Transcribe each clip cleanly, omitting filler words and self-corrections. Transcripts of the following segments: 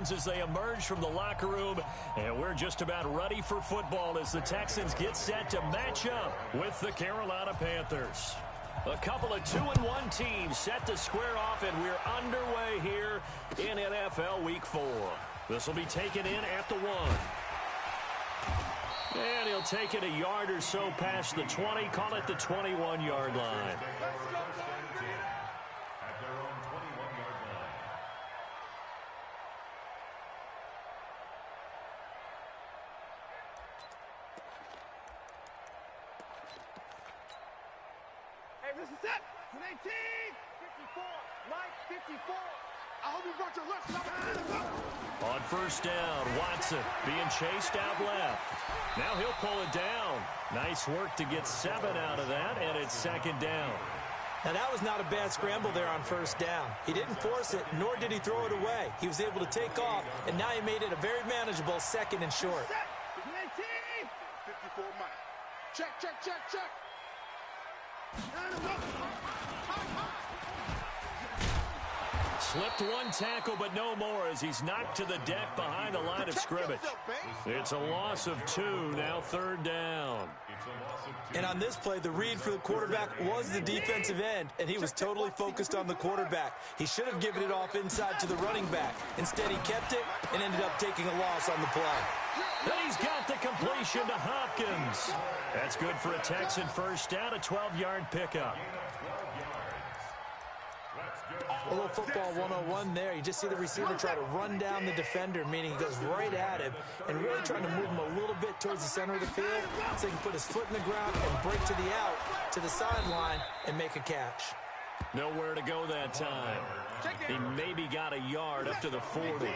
Texans as they emerge from the locker room. And we're just about ready for football as the Texans get set to match up with the Carolina Panthers. A couple of 2-1 teams set to square off, and we're underway here in NFL Week 4. This will be taken in at the 1. And he'll take it a yard or so past the 20, call it the 21-yard line. This is it. 18, 54, Mike, 54. I hope you brought your lunch. On first down, Watson being chased out left. Now he'll pull it down. Nice work to get 7 out of that, and it's second down. Now that was not a bad scramble there on first down. He didn't force it, nor did he throw it away. He was able to take off, and now he made it a very manageable second and short. 54, Mike. Check, check, check, check. Slipped one tackle, but no more as he's knocked to the deck behind the line of scrimmage. It's a loss of 2, now third down. And on this play, the read for the quarterback was the defensive end, and he was totally focused on the quarterback. He should have given it off inside to the running back. Instead, he kept it and ended up taking a loss on the play. Then he's got the completion to Hopkins. That's good for a Texan first down, a 12-yard pickup. A little football 101 there. You just see the receiver try to run down the defender, meaning he goes right at him and really trying to move him a little bit towards the center of the field so he can put his foot in the ground and break to the out, to the sideline, and make a catch. Nowhere to go that time. He maybe got a yard up to the 40.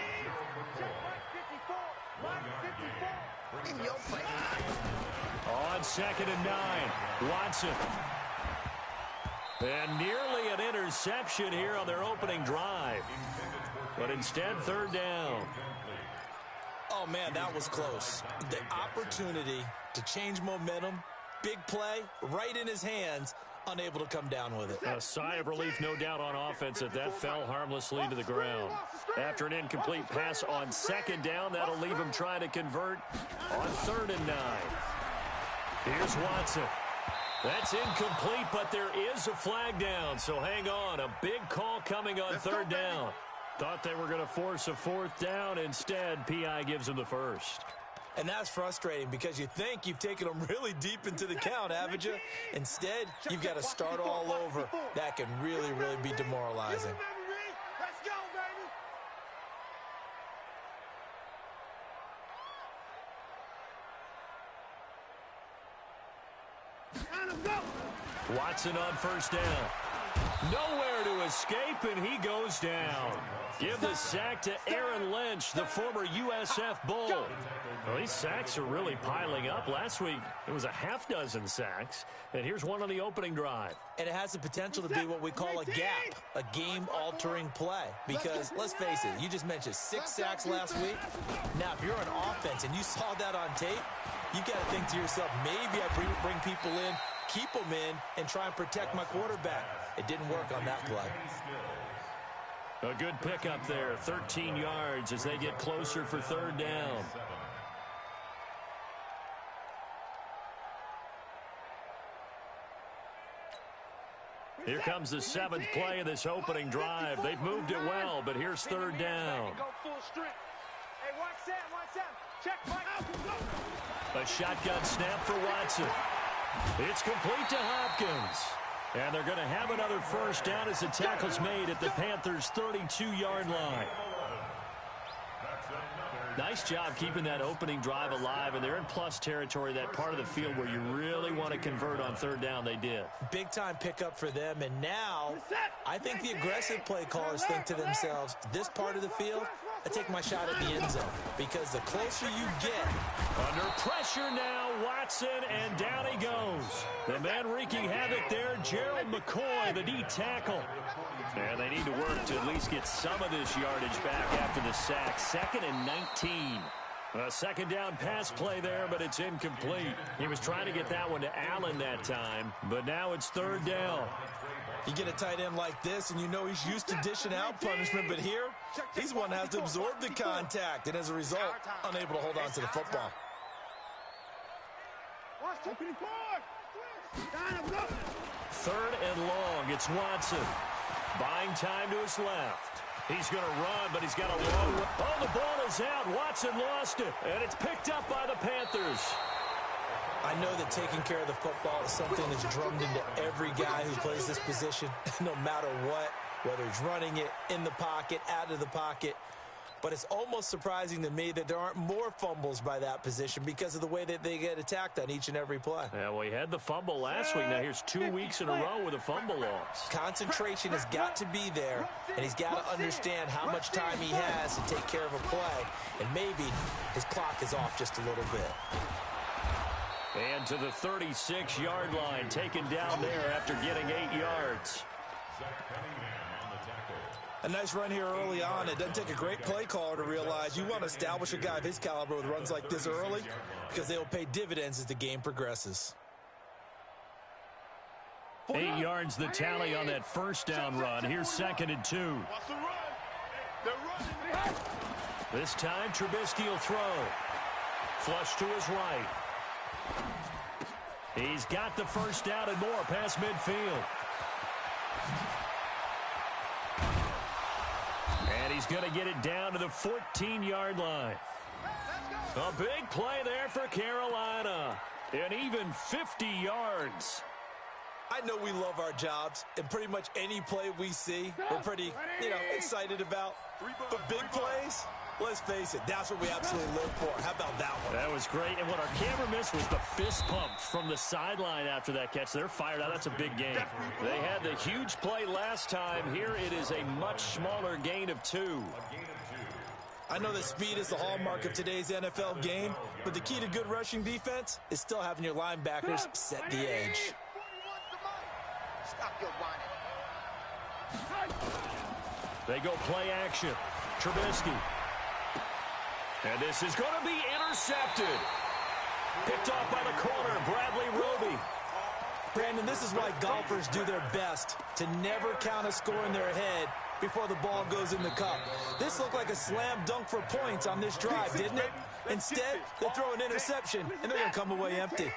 On second and 9, Watson. And nearly an interception here on their opening drive. But instead, third down. Oh, man, that was close. The opportunity to change momentum, big play, right in his hands, unable to come down with it. A sigh of relief, no doubt, on offense that fell harmlessly to the ground. After an incomplete pass on second down, that'll leave him trying to convert on third and 9. Here's Watson. That's incomplete, but there is a flag down, so hang on. A big call coming on third down. Thought they were going to force a fourth down. Instead, P.I. gives him the first. And that's frustrating because you think you've taken them really deep into the count, haven't you? Instead, you've got to start all over. That can really, really be demoralizing. Let's go, baby. Watson on first down. Nowhere to escape, and he goes down. Give the sack to Aaron Lynch, the former USF Bull. Well, these sacks are really piling up. Last week, it was a half-dozen sacks, and here's one on the opening drive. And it has the potential to be what we call a gap, a game-altering play. Because, let's face it, you just mentioned 6 sacks last week. Now, if you're an offense and you saw that on tape, you got to think to yourself, maybe I bring people in, keep them in, and try and protect my quarterback. It didn't work on that play. A good pickup there, 13 yards as they get closer for third down. Here comes the 7th play of this opening drive. They've moved it well, but here's third down. A shotgun snap for Watson. It's complete to Hopkins. And they're going to have another first down as the tackle's made at the Panthers' 32-yard line. Nice job keeping that opening drive alive, and they're in plus territory, that part of the field where you really want to convert on third down. They did. Big-time pickup for them, and now I think the aggressive play callers think to themselves, this part of the field, I take my shot at the end zone, because the closer you get. Under pressure now, Watson, and down he goes. The man wreaking havoc there, Gerald McCoy, the D tackle. And they need to work to at least get some of this yardage back after the sack. 2nd and 19. A second down pass play there, but it's incomplete. He was trying to get that one to Allen that time, but now it's third down. You get a tight end like this, and you know he's used to dishing out punishment, but here He's one that has to absorb the contact, and as a result, unable to hold on to the football. Third and long. It's Watson. Buying time to his left. He's going to run, but he's got a long way. Oh, the ball is out. Watson lost it, and it's picked up by the Panthers. I know that taking care of the football is something that's drummed into every guy who plays this position, no matter what, whether he's running it, in the pocket, out of the pocket. But it's almost surprising to me that there aren't more fumbles by that position because of the way that they get attacked on each and every play. Yeah, well, he had the fumble last week. Now here's 2 weeks in a row with a fumble loss. Concentration has got to be there, and he's got to understand how much time he has to take care of a play. And maybe his clock is off just a little bit. And to the 36-yard line, taken down there after getting 8 yards. A nice run here early on. It doesn't take a great play caller to realize you want to establish a guy of his caliber with runs like this early because they will pay dividends as the game progresses. 8 yards the tally on that first down run. Here's 2nd and 2. This time, Trubisky will throw. Flush to his right. He's got the first down and more past midfield. And he's going to get it down to the 14-yard line. A big play there for Carolina. And even 50 yards. I know we love our jobs, and pretty much any play we see, we're pretty, excited about. But big plays, let's face it, that's what we absolutely live for. How about that one? That was great. And what our camera missed was the fist pump from the sideline after that catch. They're fired out. That's a big gain. They had the huge play last time. Here it is a much smaller gain of 2. I know that speed is the hallmark of today's NFL game, but the key to good rushing defense is still having your linebackers set the edge. Stop your whining. They go play action. Trubisky. And this is going to be intercepted. Picked off by the corner, Bradley Roby. Brandon, this is why golfers do their best to never count a score in their head before the ball goes in the cup. This looked like a slam dunk for points on this drive, didn't it? Instead, they throw an interception, and they're going to come away empty.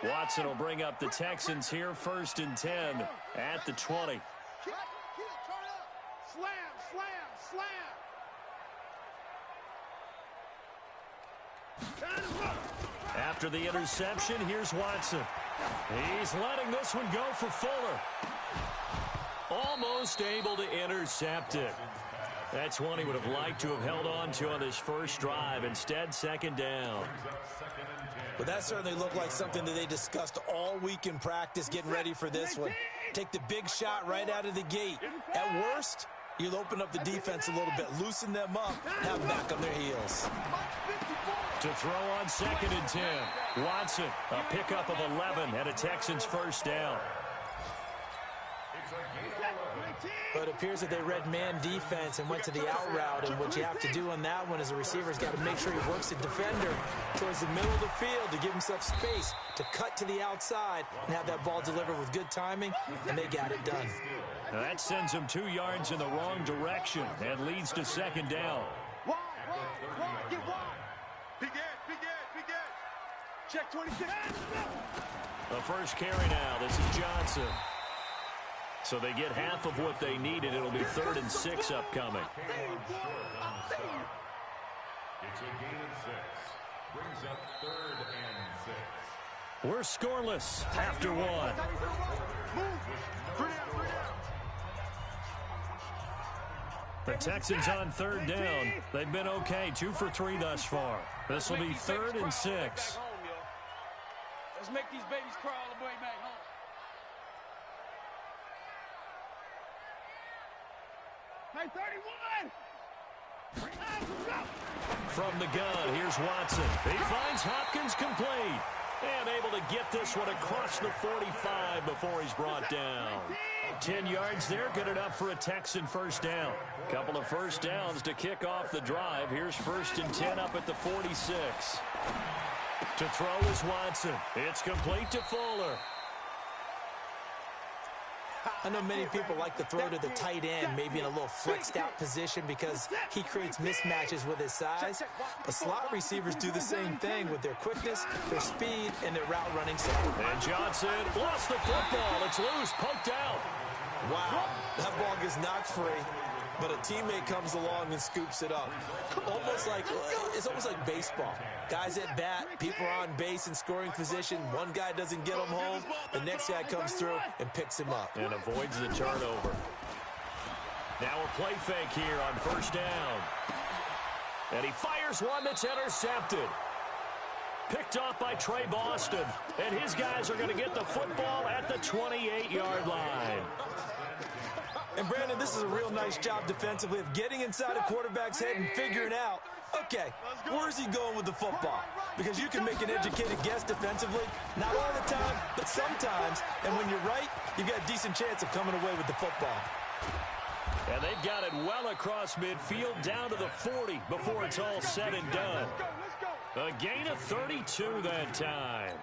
Watson will bring up the Texans here, 1st and 10 at the 20. Slam, slam, slam. After the interception, here's Watson. He's letting this one go for Fuller. Almost able to intercept it. That's one he would have liked to have held on to on this first drive. Instead, 2nd down. But that certainly looked like something that they discussed all week in practice getting ready for this one. Take the big shot right out of the gate. At worst, you'll open up the defense a little bit, loosen them up, have them back on their heels. To throw on 2nd and 10. Watson, a pickup of 11 and a Texans first down. But it appears that they read man defense and went to the out route, and what you have to do on that one is a receiver's got to make sure he works the defender towards the middle of the field to give himself space to cut to the outside and have that ball delivered with good timing, and they got it done. Now that sends him 2 yards in the wrong direction and leads to 2nd down. Get wide. Big edge. Check 26. The first carry now. This is Johnson. So they get half of what they needed. It'll be 3rd and 6 upcoming. It's a gain of 6. Brings up 3rd and 6. We're scoreless after 1. The Texans on 3rd down. They've been okay. 2 for 3 thus far. This will be 3rd and 6. Let's make these babies crawl all the way back home. Hey, 31! From the gun, here's Watson. He finds Hopkins complete. And able to get this one across the 45 before he's brought down. 10 yards there, good enough for a Texan first down. Couple of first downs to kick off the drive. Here's 1st and 10 up at the 46. To throw is Watson. It's complete to Fuller. I know many people like to throw to the tight end, maybe in a little flexed out position because he creates mismatches with his size. But slot receivers do the same thing with their quickness, their speed, and their route running. And Johnson lost the football. It's loose, poked out. Wow, that ball gets knocked free, but a teammate comes along and scoops it up. It's almost like baseball. Guys at bat, people are on base in scoring position. One guy doesn't get him home. The next guy comes through and picks him up. And avoids the turnover. Now a play fake here on first down. And he fires one that's intercepted. Picked off by Trey Boston. And his guys are going to get the football at the 28-yard line. And, Brandon, this is a real nice job defensively of getting inside a quarterback's head and figuring out, okay, where's he going with the football? Because you can make an educated guess defensively, not all the time, but sometimes. And when you're right, you've got a decent chance of coming away with the football. And they've got it well across midfield down to the 40 before it's all said and done. A gain of 32 that time.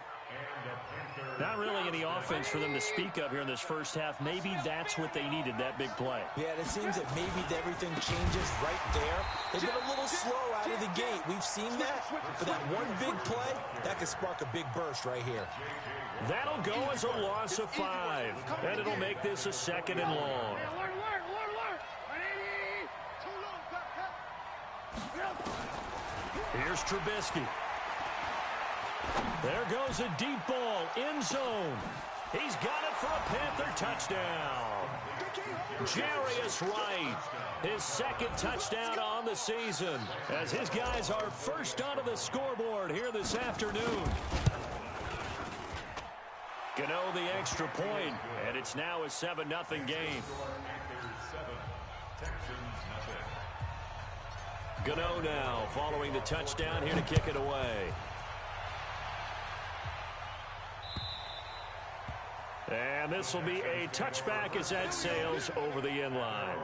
Not really any offense for them to speak of here in this first half. Maybe that's what they needed, that big play. Yeah, it seems that maybe everything changes right there. They've been a little slow out of the gate. We've seen that. But that one big play, that could spark a big burst right here. That'll go as a loss of 5. And it'll make this a 2nd and long. Here's Trubisky. There goes a deep ball, end zone. He's got it for a Panther touchdown. Jarius Wright, his 2nd touchdown on the season, as his guys are first onto the scoreboard here this afternoon. Gano the extra point, and it's now a 7-0 game. Gano now following the touchdown here to kick it away. And this will be a touchback as that sails over the end line.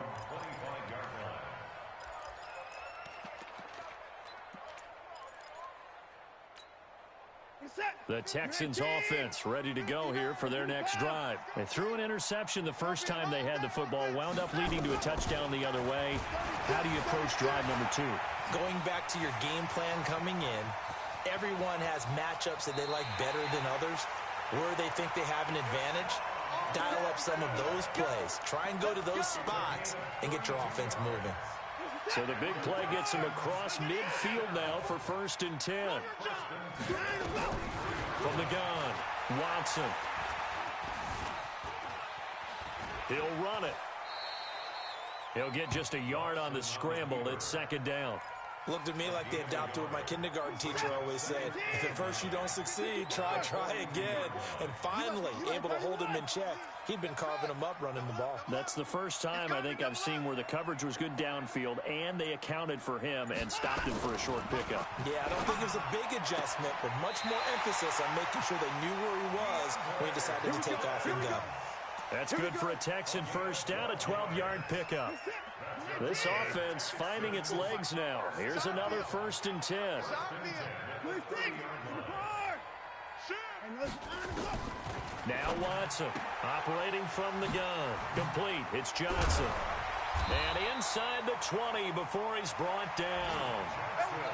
The Texans offense ready to go here for their next drive. They threw an interception the first time they had the football, wound up leading to a touchdown the other way. How do you approach drive number 2? Going back to your game plan coming in, everyone has matchups that they like better than others. Where they think they have an advantage, dial up some of those plays. Try and go to those spots and get your offense moving. So the big play gets him across midfield now for 1st and 10. From the gun, Watson. He'll run it. He'll get just a yard on the scramble. It's 2nd down. Looked at me like they adopted what my kindergarten teacher always said. If at first you don't succeed, try again. And finally, able to hold him in check. He'd been carving him up running the ball. That's the first time I think I've seen where the coverage was good downfield, and they accounted for him and stopped him for a short pickup. Yeah, I don't think it was a big adjustment, but much more emphasis on making sure they knew where he was when he decided to take off and go. That's good for a Texan first down, a 12-yard pickup. This offense finding its legs now. Here's another 1st and 10. Now Watson operating from the gun. Complete. It's Johnson. And inside the 20 before he's brought down.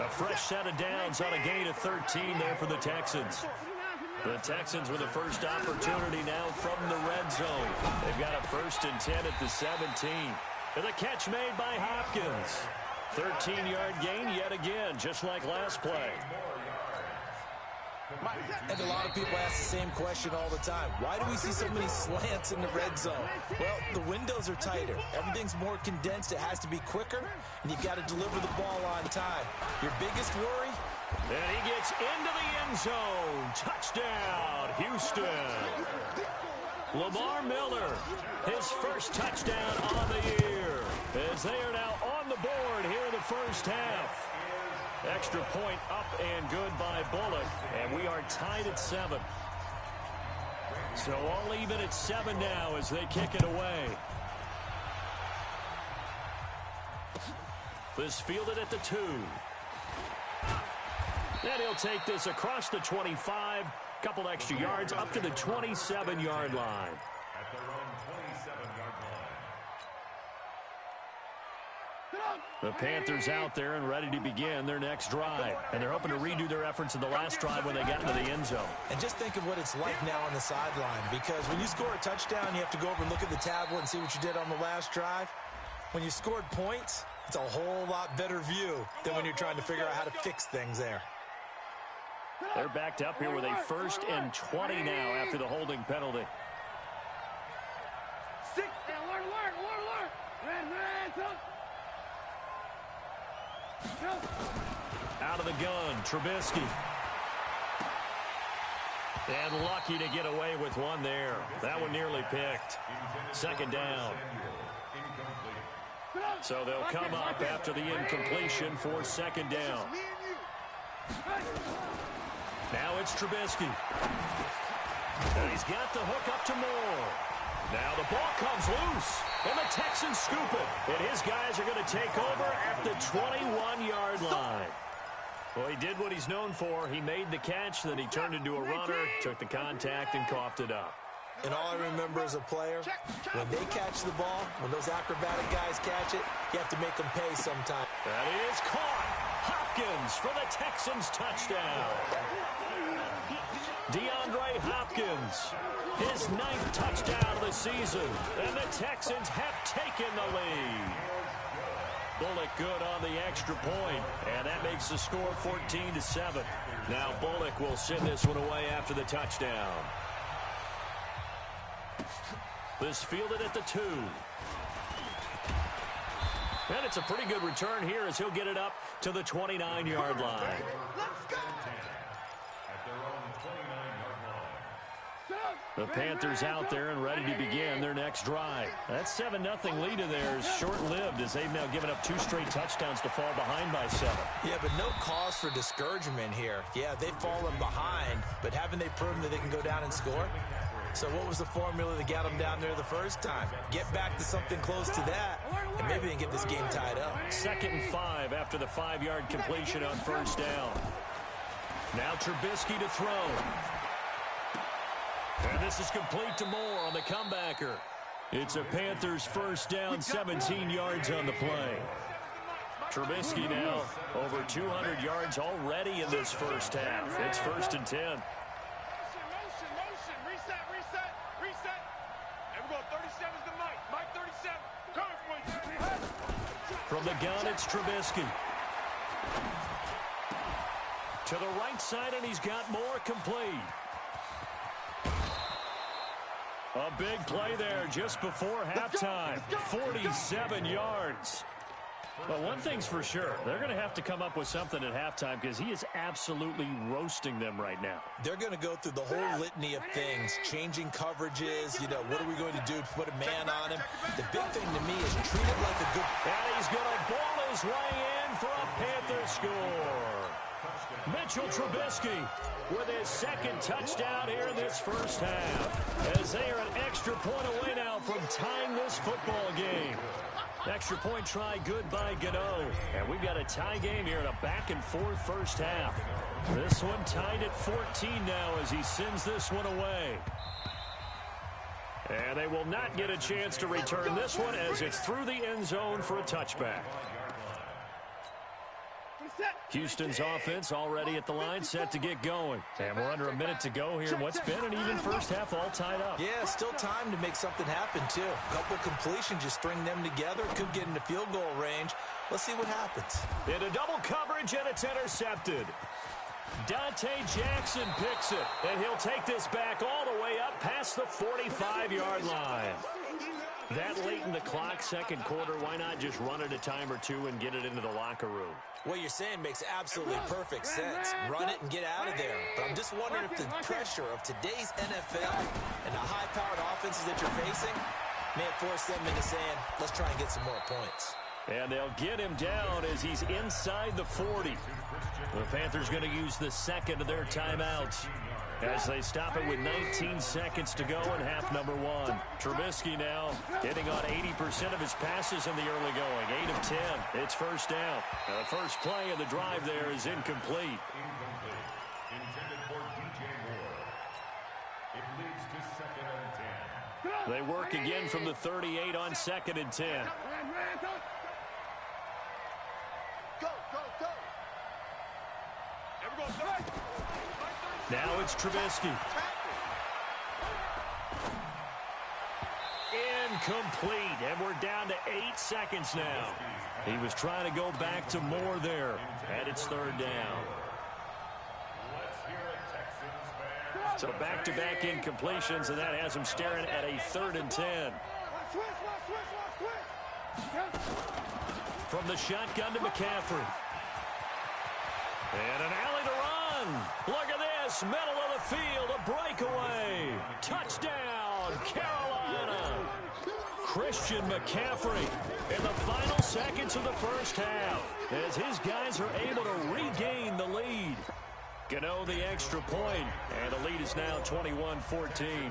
A fresh set of downs on a gain of 13 there for the Texans. The Texans with a first opportunity now from the red zone. They've got a 1st and 10 at the 17. And the catch made by Hopkins. 13-yard gain yet again, just like last play. And a lot of people ask the same question all the time. Why do we see so many slants in the red zone? Well, the windows are tighter. Everything's more condensed. It has to be quicker, and you've got to deliver the ball on time. Your biggest worry? And he gets into the end zone. Touchdown, Houston. Lamar Miller, his first touchdown on the year, as they are now on the board here in the first half. Extra point up and good by Bullock, and we are tied at 7. So all even at 7 now as they kick it away. This fielded at the 2. And he'll take this across the 25, couple extra yards up to the 27-yard line. At their own The Panthers out there and ready to begin their next drive. And they're hoping to redo their efforts in the last drive when they got into the end zone. And just think of what it's like now on the sideline, because when you score a touchdown, you have to go over and look at the tablet and see what you did on the last drive. When you scored points, it's a whole lot better view than when you're trying to figure out how to fix things there. They're backed up here with a 1st and 20 now after the holding penalty. Out of the gun, Trubisky. And lucky to get away with one there. That one nearly picked. 2nd down. So they'll come up after the incompletion for 2nd down. Now it's Trubisky. And he's got the hook up to Moore. Now the ball comes loose, and the Texans scoop it. And his guys are going to take over at the 21-yard line. Well, he did what he's known for. He made the catch, then he turned into a runner, took the contact, and coughed it up. And all I remember as a player, when they catch the ball, when those acrobatic guys catch it, you have to make them pay sometime. That is caught. Hopkins for the Texans touchdown. DeAndre Hopkins, his 9th touchdown of the season, and the Texans have taken the lead. Bullock good on the extra point, and that makes the score 14-7. Now Bullock will send this one away after the touchdown. This fielded at the 2. And it's a pretty good return here as he'll get it up to the 29-yard line. The Panthers out there and ready to begin their next drive. That 7-0 lead of theirs short-lived as they've now given up 2 straight touchdowns to fall behind by 7. Yeah, but no cause for discouragement here. Yeah, they've fallen behind, but haven't they proven that they can go down and score? So what was the formula that got them down there the first time? Get back to something close to that, and maybe they can get this game tied up. 2nd and 5 after the 5-yard completion on 1st down. Now Trubisky to throw. And this is complete to Moore on the comebacker. It's a Panthers 1st down, 17 yards on the play. Trubisky now over 200 yards already in this first half. It's 1st and 10. Motion. Reset. And we're going 37's to Mike. Mike 37. Coming for you. From the gun, it's Trubisky. To the right side, and he's got Moore complete. A big play there just before halftime. 47 yards. Well, one thing's for sure. They're going to have to come up with something at halftime because he is absolutely roasting them right now. They're going to go through the whole litany of things, changing coverages, what are we going to do to put a man on him? The big thing to me is treat it like a good... And he's going to ball his way in for a Panther score. Mitchell Trubisky with his 2nd touchdown here in this first half. As they are an extra point away now from tying this football game. Extra point try good by Gano. And we've got a tie game here in a back-and-forth first half. This one tied at 14 now as he sends this one away. And they will not get a chance to return this one as it's through the end zone for a touchback. Houston's offense already at the line, set to get going. And we're under a minute to go here in what's been an even first half, all tied up. Yeah, still time to make something happen, too. A couple completions, just string them together. Could get into field goal range. Let's see what happens. Into double coverage, and it's intercepted. Dante Jackson picks it, and he'll take this back all the way up past the 45-yard line. That late in the clock, second quarter, why not just run it a time or two and get it into the locker room? What you're saying makes absolutely perfect sense. Run it and get out of there. But I'm just wondering if the pressure of today's NFL and the high-powered offenses that you're facing may have forced them into saying, let's try and get some more points. And they'll get him down as he's inside the 40. The Panthers going to use the 2nd of their timeouts as they stop it with 19 seconds to go in half number 1. Trubisky now hitting on 80% of his passes in the early going. 8 of 10. It's 1st down. Now the first play of the drive there is incomplete. Intended for DJ Moore. It leads to 2nd and 10. They work again from the 38 on 2nd and 10. Now it's Trubisky. Incomplete, and we're down to 8 seconds now. He was trying to go back to more there, and it's third down. So back-to-back incompletions, and that has him staring at a 3rd and 10. From the shotgun to McCaffrey. And an alley to run. Look at this, middle of the field, a breakaway. Touchdown, Carolina. Christian McCaffrey in the final seconds of the first half as his guys are able to regain the lead. Gano the extra point, and the lead is now 21-14.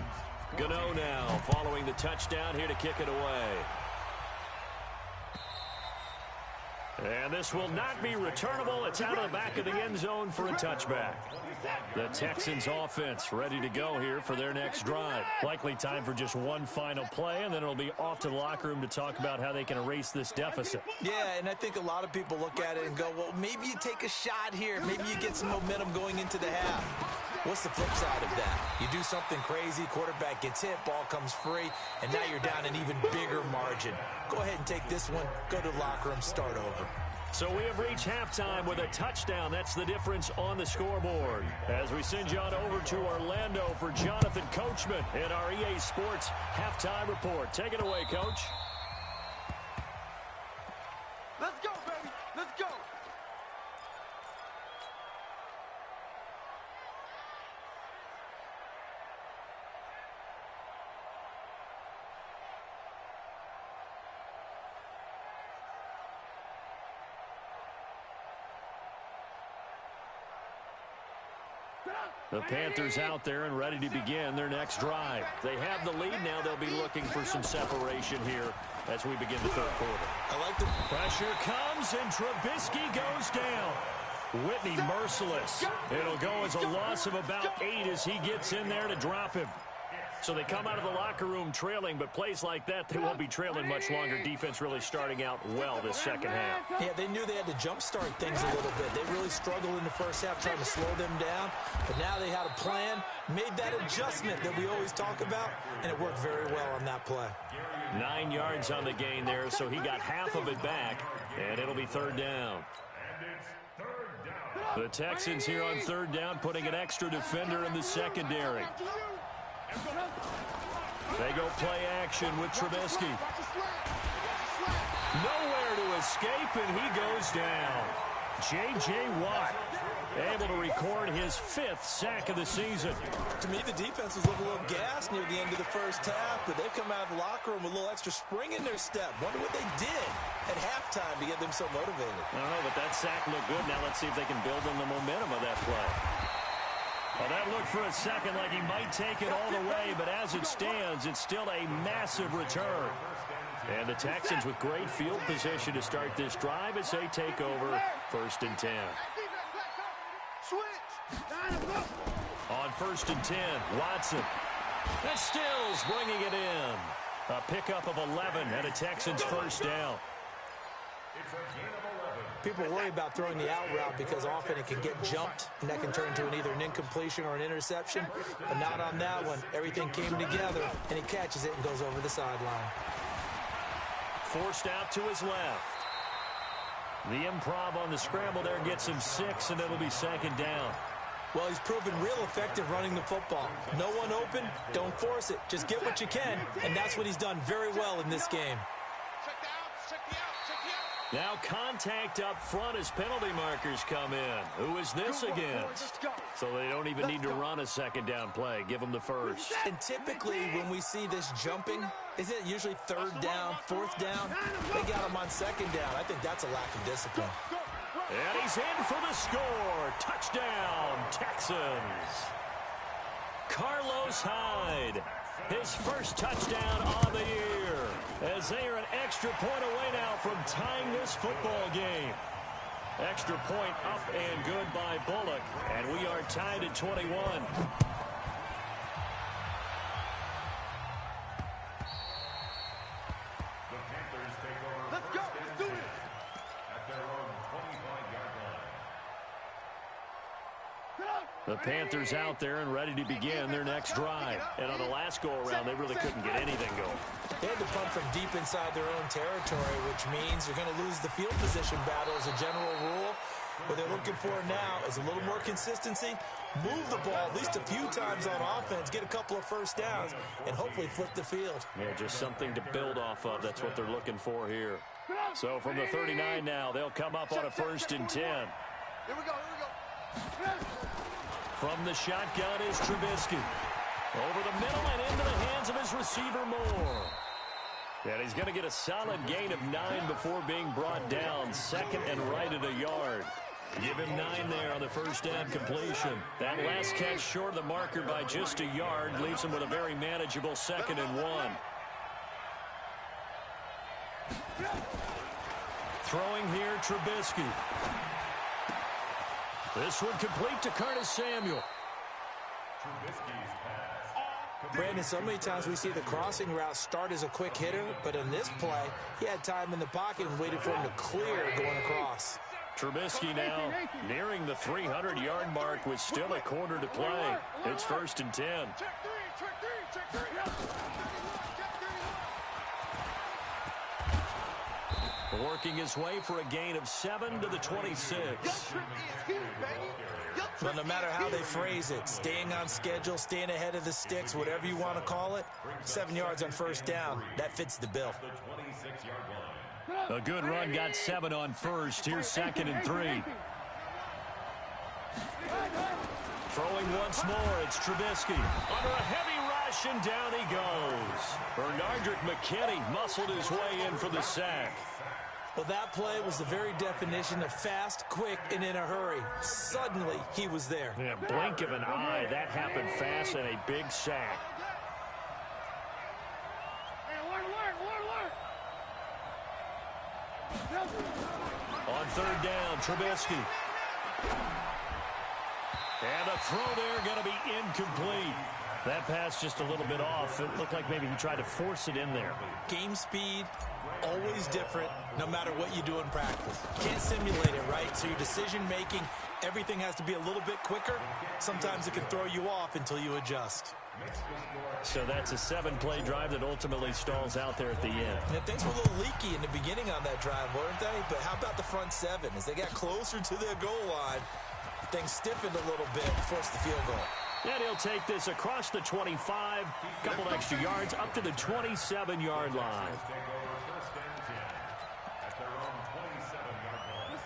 Gano now following the touchdown here to kick it away. And this will not be returnable. It's out of the back of the end zone for a touchback. The Texans offense ready to go here for their next drive. Likely time for just one final play, and then it'll be off to the locker room to talk about how they can erase this deficit. Yeah, and I think a lot of people look at it and go, well, maybe you take a shot here. Maybe you get some momentum going into the half. What's the flip side of that? You do something crazy, quarterback gets hit, ball comes free, and now you're down an even bigger margin. Go ahead and take this one, go to the locker room, start over. So we have reached halftime with a touchdown. That's the difference on the scoreboard. As we send you on over to Orlando for Jonathan Coachman in our EA Sports Halftime Report. Take it away, Coach. Let's go, baby. Let's go. The Panthers out there and ready to begin their next drive. They have the lead now. They'll be looking for some separation here as we begin the third quarter. I like the Pressure comes, and Trubisky goes down. Whitney merciless. It'll go as a loss of about 8 as he gets in there to drop him. So they come out of the locker room trailing, but plays like that, they won't be trailing much longer. Defense really starting out well this second half. Yeah, they knew they had to jumpstart things a little bit. They really struggled in the first half trying to slow them down, but now they had a plan, made that adjustment that we always talk about, and it worked very well on that play. 9 yards on the gain there, so he got half of it back, and it'll be third down. The Texans here on third down, putting an extra defender in the secondary. They go play action with Trubisky. Nowhere to escape, and he goes down. J.J. Watt able to record his 5th sack of the season. To me, the defense was a little gassed near the end of the first half, but they've come out of the locker room with a little extra spring in their step. Wonder what they did at halftime to get them so motivated. I don't know, but that sack looked good. Now let's see if they can build on the momentum of that play. Well, that looked for a second like he might take it all the way, but as it stands, it's still a massive return. And the Texans with great field position to start this drive as they take over 1st and 10. On 1st and 10, Watson. And Stills bringing it in. A pickup of 11 and a Texans first down. People worry about throwing the out route because often it can get jumped, and that can turn into either an incompletion or an interception. But not on that one. Everything came together, and he catches it and goes over the sideline. Forced out to his left. The improv on the scramble there gets him 6, and it'll be 2nd down. Well, he's proven real effective running the football. No one open, don't force it. Just get what you can, and that's what he's done very well in this game. Now contact up front as penalty markers come in. Who is this against? So they don't even need to run a 2nd down play. Give them the first. And typically when we see this jumping, isn't it usually 3rd down, 4th down? They got him on 2nd down. I think that's a lack of discipline. And he's in for the score. Touchdown, Texans. Carlos Hyde, his first touchdown on the year, as they are an extra point away now from tying this football game. Extra point up and good by Bullock, and we are tied at 21. Let's go. Let's do it. At their own 25-yard line. The Panthers out there and ready to begin their next drive. And on the last go-around, they really couldn't get anything going. They had to punt from deep inside their own territory, which means you're going to lose the field position battle as a general rule. What they're looking for now is a little more consistency, move the ball at least a few times on offense, get a couple of first downs, and hopefully flip the field. Yeah, just something to build off of. That's what they're looking for here. So from the 39 now, they'll come up on a 1st and 10. Here we go. From the shotgun is Trubisky. Over the middle and into the hands of his receiver, Moore. And he's going to get a solid gain of 9 before being brought down. 2nd and right at a yard. Give him 9 there on the first down completion. That last catch short of the marker by just a yard leaves him with a very manageable 2nd and 1. Throwing here, Trubisky. This one complete to Curtis Samuel. Brandon, so many times we see the crossing route start as a quick hitter, but in this play, he had time in the pocket and waited for him to clear going across. Trubisky now nearing the 300-yard mark with still a quarter to play. It's 1st and 10. Check three. Working his way for a gain of 7 to the 26. But no matter how they phrase it, staying on schedule, staying ahead of the sticks, whatever you want to call it, 7 yards on first down, that fits the bill. A good run got 7 on first. Here's 2nd and 3. Throwing once more, it's Trubisky. Under a heavy rush, and down he goes. Bernardrick McKinney muscled his way in for the sack. Well, that play was the very definition of fast, quick, and in a hurry. Suddenly, he was there. Yeah, blink of an eye. That happened fast and a big sack. On 3rd down, Trubisky. And a throw there going to be incomplete. That pass just a little bit off. It looked like maybe he tried to force it in there. Game speed, always different, no matter what you do in practice. You can't simulate it, right? So your decision-making, everything has to be a little bit quicker. Sometimes it can throw you off until you adjust. So that's a 7-play drive that ultimately stalls out there at the end. And things were a little leaky in the beginning on that drive, weren't they? But how about the front 7? As they got closer to their goal line, things stiffened a little bit, forced the field goal. And he'll take this across the 25, couple extra yards, up to the 27-yard line.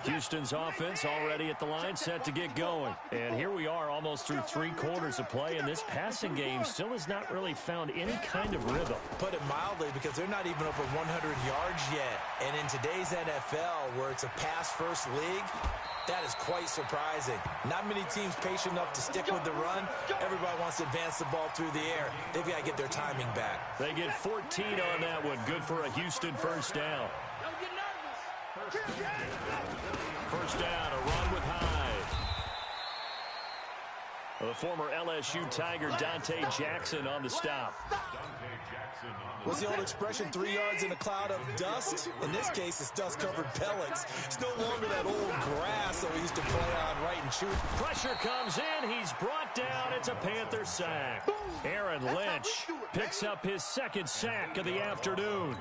Houston's offense already at the line, set to get going. And here we are almost through 3 quarters of play, and this passing game still has not really found any kind of rhythm. Put it mildly, because they're not even over 100 yards yet. And in today's NFL, where it's a pass-first league, that is quite surprising. Not many teams patient enough to stick with the run. Everybody wants to advance the ball through the air. They've got to get their timing back. They get 14 on that one. Good for a Houston first down. First down, a run with Hyde. The former LSU Tiger Dante Jackson on the stop. What's the old expression, 3 yards in a cloud of dust? In this case, it's dust-covered pellets. It's no longer that old grass that we used to play on, right and shoot. Pressure comes in. He's brought down. It's a Panther sack. Aaron Lynch picks up his 2nd sack of the afternoon.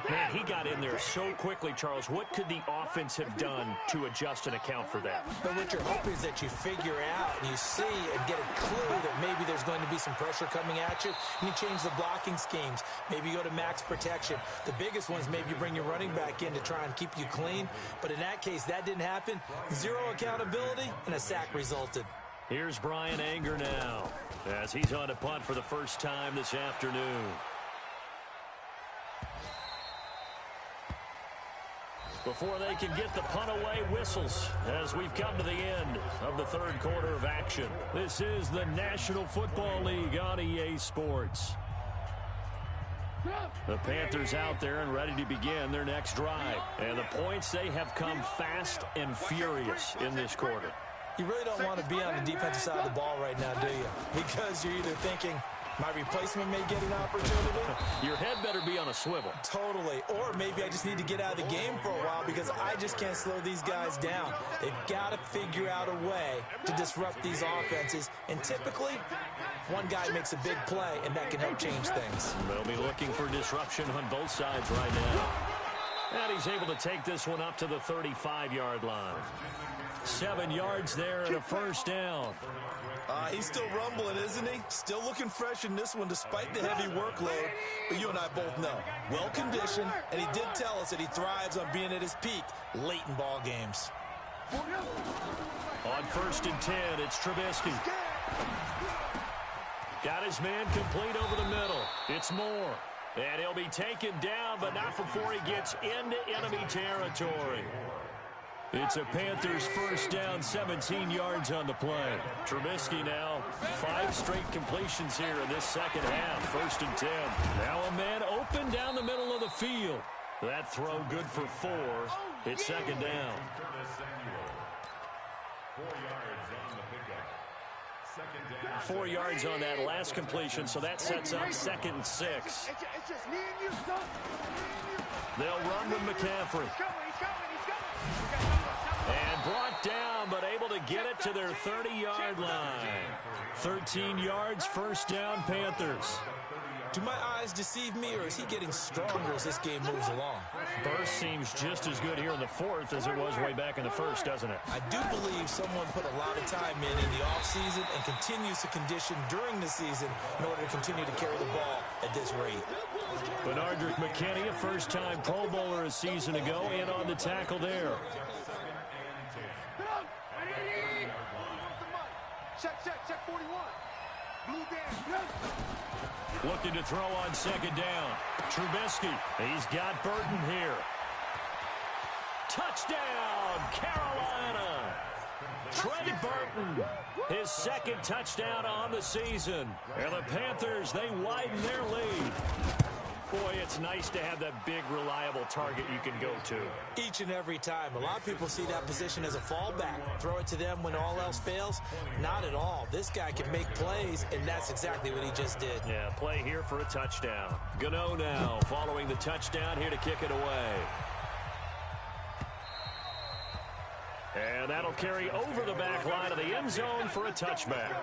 Man, he got in there so quickly, Charles. What could the offense have done to adjust and account for that? But what you're hoping is that you figure out and you see and get a clue that maybe there's going to be some pressure coming at you, and you change the blocking schemes. Maybe you go to max protection. The biggest ones, maybe you bring your running back in to try and keep you clean. But in that case, that didn't happen. 0 accountability, and a sack resulted. Here's Brian Anger now as he's on a punt for the first time this afternoon. Before they can get the punt away, whistles as we've come to the end of the 3rd quarter of action. This is the National Football League on EA Sports. The Panthers out there and ready to begin their next drive. And the points, they have come fast and furious in this quarter. You really don't want to be on the defensive side of the ball right now, do you? Because you're either thinking, My replacement may get an opportunity. Your head better be on a swivel. Totally. Or maybe I just need to get out of the game for a while because I just can't slow these guys down. They've got to figure out a way to disrupt these offenses. And typically, one guy makes a big play, and that can help change things. They'll be looking for disruption on both sides right now. And he's able to take this one up to the 35-yard line. 7 yards there and a first down. He's still rumbling, isn't he? Still looking fresh in this one despite the heavy workload. But you and I both know, well-conditioned, and he did tell us that he thrives on being at his peak late in ball games. On 1st and 10, it's Trubisky. Got his man complete over the middle. It's Moore. And he'll be taken down, but not before he gets into enemy territory. It's a Panthers first down, 17 yards on the play. Trubisky now, 5 straight completions here in this second half. 1st and 10. Now a man open down the middle of the field. That throw good for 4. It's second down. 4 yards on that last completion, so that sets up 2nd and 6. They'll run with McCaffrey. And brought down, but able to get it to their 30-yard line. 13 yards, first down, Panthers. Do my eyes deceive me, or is he getting stronger as this game moves along? Burst seems just as good here in the 4th as it was way back in the 1st, doesn't it? I do believe someone put a lot of time in the offseason and continues to condition during the season in order to continue to carry the ball at this rate. Benardrick McKinney, a first-time Pro Bowler a season ago, in on the tackle there. Check 41. Blue down. Looking to throw on 2nd down. Trubisky. He's got Burton here. Touchdown, Carolina. Trey Burton, his 2nd touchdown on the season. And the Panthers, they widen their lead. Boy, it's nice to have that big, reliable target you can go to. Each and every time. A lot of people see that position as a fallback. Throw it to them when all else fails. Not at all. This guy can make plays, and that's exactly what he just did. Yeah, play here for a touchdown. Gano now following the touchdown here to kick it away. And that'll carry over the back line of the end zone for a touchback.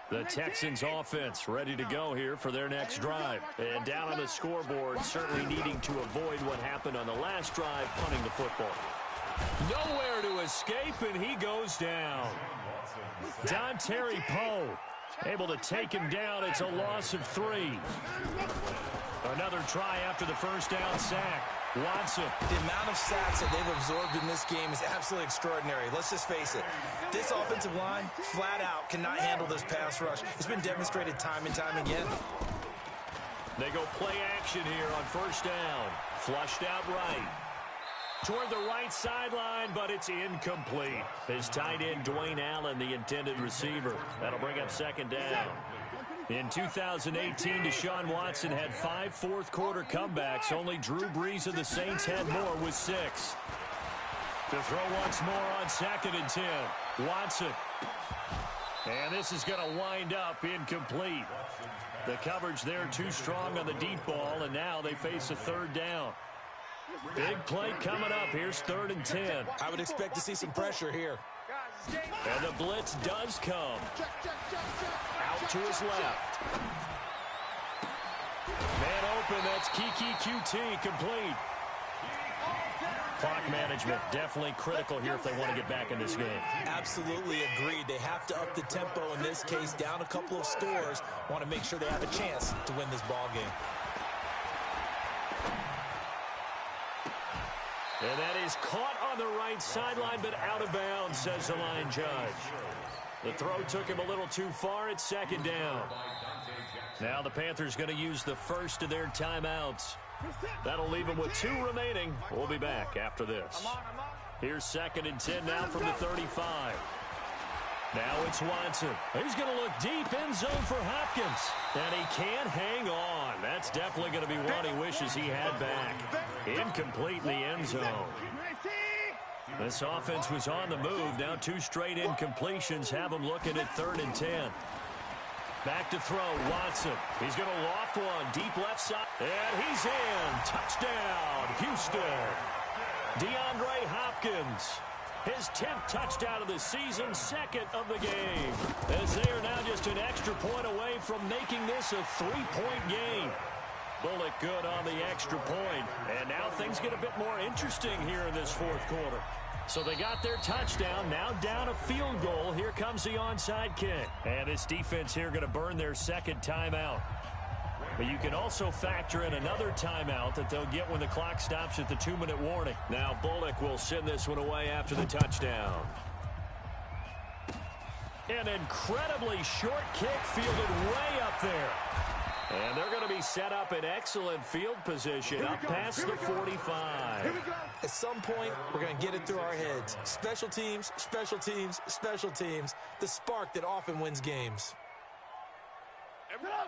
The Texans offense ready to go here for their next drive. And down on the scoreboard, certainly needing to avoid what happened on the last drive, punting the football. Nowhere to escape, and he goes down. Dontari Poe able to take him down. It's a loss of 3. Another try after the first down sack. Watson. The amount of sacks that they've absorbed in this game is absolutely extraordinary. Let's just face it. This offensive line, flat out, cannot handle this pass rush. It's been demonstrated time and time again. They go play action here on first down. Flushed out right. Toward the right sideline, but it's incomplete. His tight end, Dwayne Allen, the intended receiver. That'll bring up 2nd down. In 2018, Deshaun Watson had 5 fourth-quarter comebacks. Only Drew Brees of the Saints had more with 6. To throw once more on 2nd and 10. Watson. And this is going to wind up incomplete. The coverage there too strong on the deep ball, and now they face a 3rd down. Big play coming up. Here's 3rd and 10. I would expect to see some pressure here. And the blitz does come. Out to his left. Man open, that's Kiki QT, complete. Clock management, definitely critical here if they want to get back in this game. Absolutely agreed. They have to up the tempo in this case, down a couple of scores. Want to make sure they have a chance to win this ball game. And that is caught on the right sideline, but out of bounds, says the line judge. The throw took him a little too far. It's 2nd down. Now the Panthers going to use the first of their timeouts. That'll leave them with 2 remaining. We'll be back after this. Here's 2nd and 10 now from the 35. Now it's Watson. He's going to look deep, end zone for Hopkins. And he can't hang on. That's definitely going to be one he wishes he had back. Incomplete in the end zone. This offense was on the move. Now 2 straight incompletions have them looking at 3rd and 10. Back to throw, Watson. He's going to loft one, deep left side. And he's in. Touchdown, Houston. DeAndre Hopkins. His 10th touchdown of the season, 2nd of the game. As they are now just an extra point away from making this a 3-point game. Bullock good on the extra point. And now things get a bit more interesting here in this 4th quarter. So they got their touchdown, now down a field goal. Here comes the onside kick. And this defense here going to burn their 2nd timeout. But you can also factor in another timeout that they'll get when the clock stops at the 2-minute warning. Now Bullock will send this one away after the touchdown. An incredibly short kick fielded way up there. And they're going to be set up in excellent field position up past the 45. At some point, we're going to get it through our heads. Special teams, special teams, special teams. The spark that often wins games.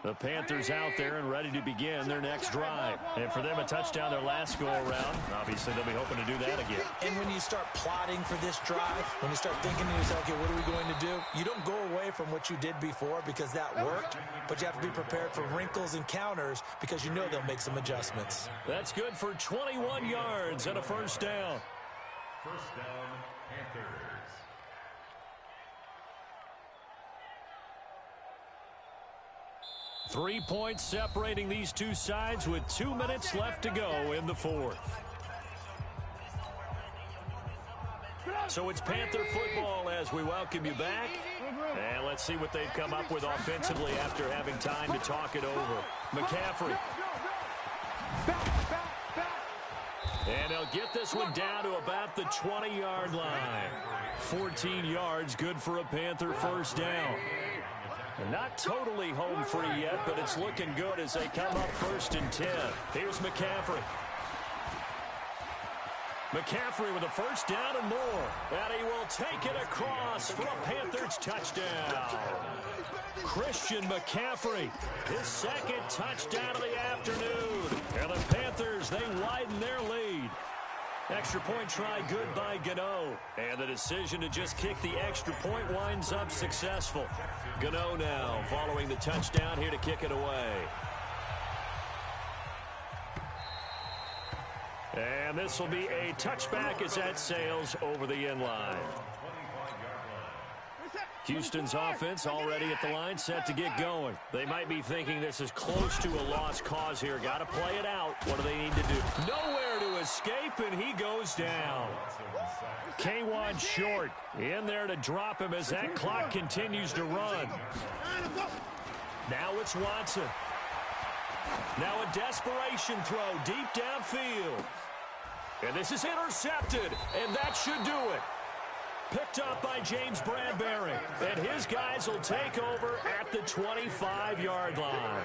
The Panthers out there and ready to begin their next drive. And for them, a touchdown their last go-around. Obviously, they'll be hoping to do that again. And when you start plotting for this drive, when you start thinking to yourself, okay, what are we going to do? You don't go away from what you did before because that worked, but you have to be prepared for wrinkles and counters because you know they'll make some adjustments. That's good for 21 yards and a 1st down. 1st down, Panthers. 3 points separating these two sides with 2 minutes left to go in the 4th. So it's Panther football as we welcome you back. And let's see what they've come up with offensively after having time to talk it over. McCaffrey. And they'll get this one down to about the 20-yard line. 14 yards, good for a Panther 1st down. And not totally home free yet, but it's looking good as they come up 1st and 10. Here's McCaffrey. McCaffrey with a 1st down and more. And he will take it across for a Panthers touchdown. Christian McCaffrey, his 2nd touchdown of the afternoon. And the Panthers, they widen their lead. Extra point try good by Gano. And the decision to just kick the extra point winds up successful. Gano now following the touchdown here to kick it away. And this will be a touchback as that sails over the end line. Houston's offense already at the line, set to get going. They might be thinking this is close to a lost cause here. Got to play it out. What do they need to do? Nowhere to escape, and he goes down. K1 short in there to drop him as that clock continues to run. Now it's Watson. Now a desperation throw deep downfield. And this is intercepted, and that should do it. Picked up by James Bradbury. And his guys will take over at the 25-yard line.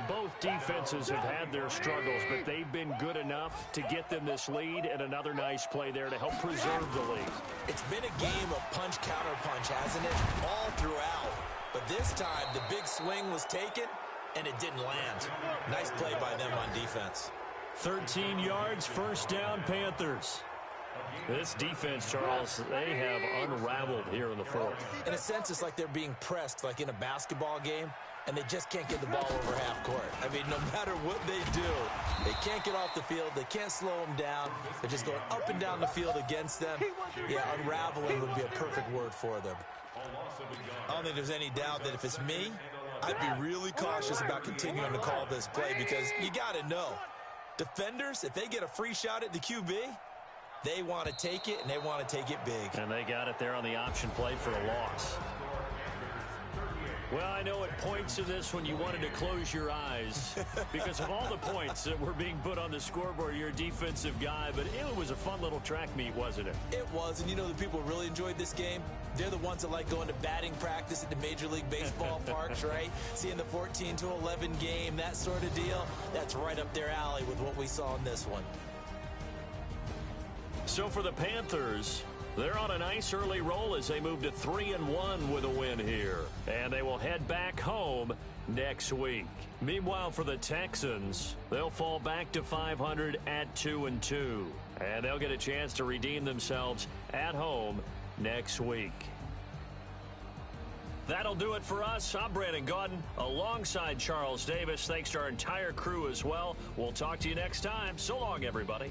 Both defenses have had their struggles, but they've been good enough to get them this lead, and another nice play there to help preserve the lead. It's been a game of punch-counter-punch, hasn't it? All throughout. But this time, the big swing was taken, and it didn't land. Nice play by them on defense. 13 yards, 1st down, Panthers. This defense, Charles, they have unraveled here in the 4th. In a sense, it's like they're being pressed, like in a basketball game, and they just can't get the ball over half court. I mean, no matter what they do, they can't get off the field. They can't slow them down. They're just going up and down the field against them. Yeah, unraveling would be a perfect word for them. I don't think there's any doubt that if it's me, I'd be really cautious about continuing to call this play because you got to know, defenders, if they get a free shot at the QB, they want to take it, and they want to take it big. And they got it there on the option play for a loss. Well, I know at points in this when you wanted to close your eyes because of all the points that were being put on the scoreboard. You're a defensive guy, but it was a fun little track meet, wasn't it? It was, and you know the people who really enjoyed this game? They're the ones that like going to batting practice at the Major League Baseball parks, right? Seeing the 14-11 game, that sort of deal. That's right up their alley with what we saw in this one. So for the Panthers, They're on a nice early roll as they move to 3-1 with a win here. And they will head back home next week. Meanwhile, for the Texans, they'll fall back to 500 at 2-2. And they'll get a chance to redeem themselves at home next week. That'll do it for us. I'm Brandon Gaudin alongside Charles Davis. Thanks to our entire crew as well. We'll talk to you next time. So long, everybody.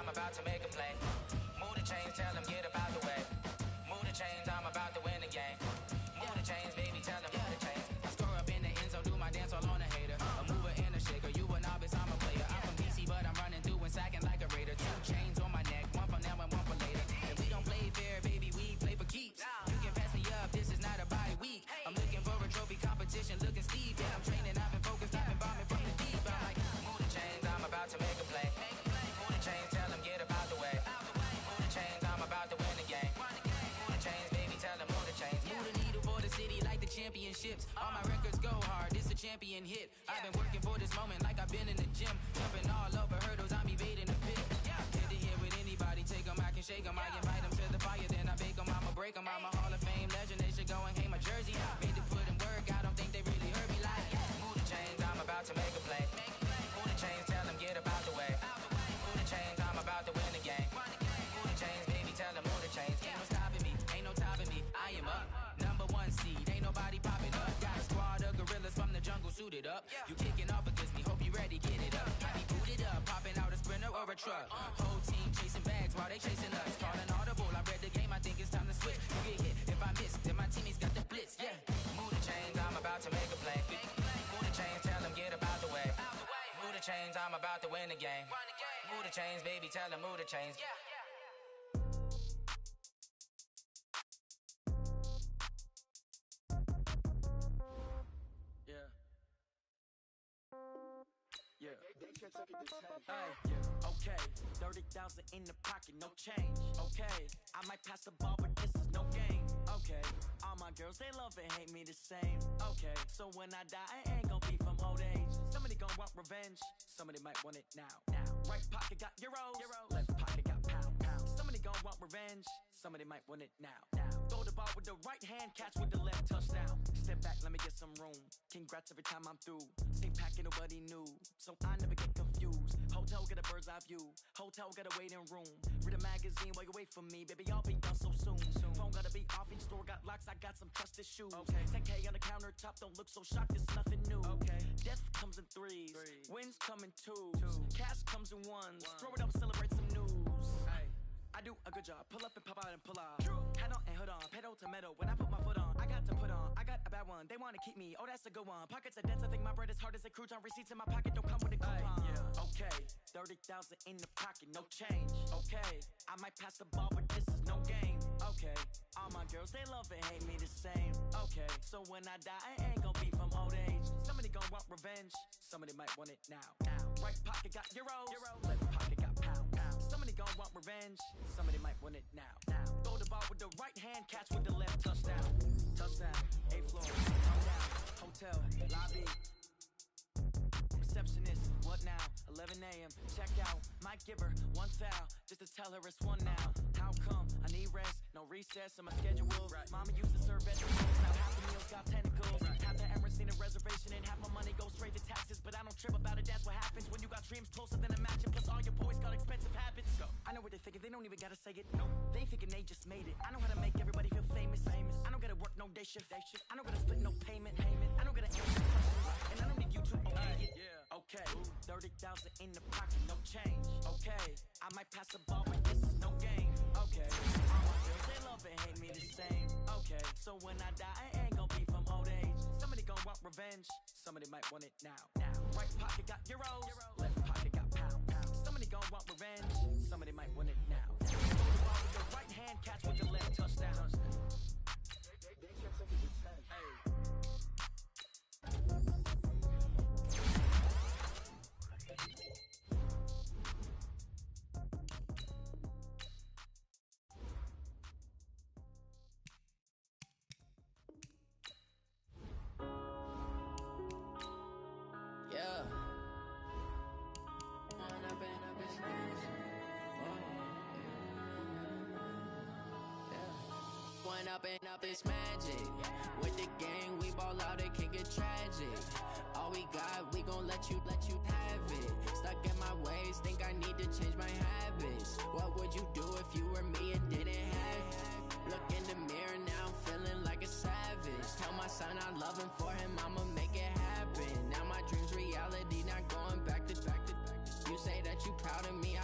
About to make a play. Move the chains, tell them get up out the way. Move the chains, I'm about to win the game. Move the chains, baby, tell them move the chains. I score up in the end zone, do my dance all on a hater. A mover and a shaker, you a novice, I'm a player. I'm from DC, but I'm running through and sacking like a raider. 2 chains on my neck, one for now and one for later. And we don't play fair, baby, we play for keeps. You can pass me up, this is not a bye week. I'm looking for a trophy competition, looking steep. And I'm training, I've been focused, I've been bombing from the deep. I'm like, move the chains, I'm about to make a play. Move the chains, tell them get up out the way. Move the chains, I'm about to win the game. Move the chains, baby, tell them move the chains. Move the needle for the city like the championships. All my records go hard, this a champion hit. I've been working for this moment like I've been in the gym. Jumping all over hurdles, I'm evading the pit. Hit to hit with anybody, take them, I can shake them. I invite them to the fire, then I bake them, I'ma break them. I'm a Hall of Fame legend, they should go and hang my jersey. Made to put in work, I don't think they really heard me like. Move the chains, I'm about to make a play. Move the chains, tell them get up out the way. Move the chains, I'm about to win the game. Move the chains, baby, tell them move the chains. Ain't no stopping me, ain't no topping me. I am up, #1 seed, ain't nobody popping up. Got a squad of gorillas from the jungle suited up. You kicking off against me, hope you ready, get it up. I be booted up, popping out a sprinter or a truck. Whole team chasing bags while they chasing us. Calling audible, I read the game, I think it's time to switch. You get hit, if I miss, then my teammates got the blitz, yeah. Move the chains, I'm about to make a play. Move the chains, tell them get up out the way. Move the chains, I'm about to win the game. Move the chains, baby, tell them move the chains. Okay, 30,000 in the pocket, no change. Okay, I might pass the ball, but this is no game. Okay, all my girls, they love and hate me the same. Okay, so when I die, I ain't gon' be from old age. Somebody gon' want revenge, somebody might want it now. Right pocket got euros, left pocket got pounds. Somebody gon' want revenge, somebody might want it now. Throw the ball with the right hand, catch with the left, touchdown. Step back, let me get some room. Congrats every time I'm through. Same packet, nobody knew, so I never get confused. Motel, get a bird's eye view. Hotel, get a waiting room. Read a magazine while you wait for me. Baby, I'll be done so soon. Phone gotta be off, each store got locks, I got some trusted shoes. 10K on the countertop, don't look so shocked, it's nothing new. Death comes in threes, wins come in twos. Cash comes in ones, throw it up, celebrate some news. I do a good job, pull up and pop out and pull out. Hat on and hood on, pedal to metal. When I put my foot on, I got to put on. I got a bad one, they wanna keep me, oh that's a good one. Pockets are dense, I think my bread is hard as a crouton. Receipts in my pocket don't come with a coupon. Okay, 30,000 in the pocket, no change. Okay, I might pass the ball, but this is no game. Okay, all my girls, they love and hate me the same. Okay, so when I die, I ain't gon' be from old age. Somebody gon' want revenge, somebody might want it now. Right pocket got euros, left pocket got pound. Somebody gon' want revenge, somebody might want it now. Throw the ball with the right hand, catch with the left, touchdown. Touchdown, 8th floor, come down, hotel, lobby. Receptionist, what now? 11 a.m. Check out, might give her one foul just to tell her it's one now. How come? I need rest, no recess in my schedule. Mama used to serve vegetables, now half the meals got tentacles. Half the Emirates need a reservation and half my money goes straight to taxes. But I don't trip about it, that's what happens when you got dreams closer than a match. And plus all your boys got expensive habits. I know what they're thinking, they don't even gotta say it. No, they thinking they just made it. I know how to make everybody feel famous. I don't gotta work no day shift. I don't gotta split no payment. I don't gotta answer questions, and I don't need you to okay it. Okay, 30,000 in the pocket, no change. Okay, I might pass the ball, but this is no game. Okay, all my girls, they love and hate me the same. Okay, so when I die, I ain't gon' be from old age. Somebody gon' want revenge, somebody might want it now. Right pocket got euros, left pocket got pound. Somebody gon' want revenge, somebody might want it now. Throw the ball with the right hand, catch with the left, touchdown. Up this magic. With the gang, we ball out, it can get tragic. All we got, we gon' let you have it. Stuck in my ways, think I need to change my habits. What would you do if you were me and didn't have it? Look in the mirror, now I'm feeling like a savage. Tell my son I love him, for him I'ma make it happen. Now my dream's reality, not going back to. You say that you proud of me,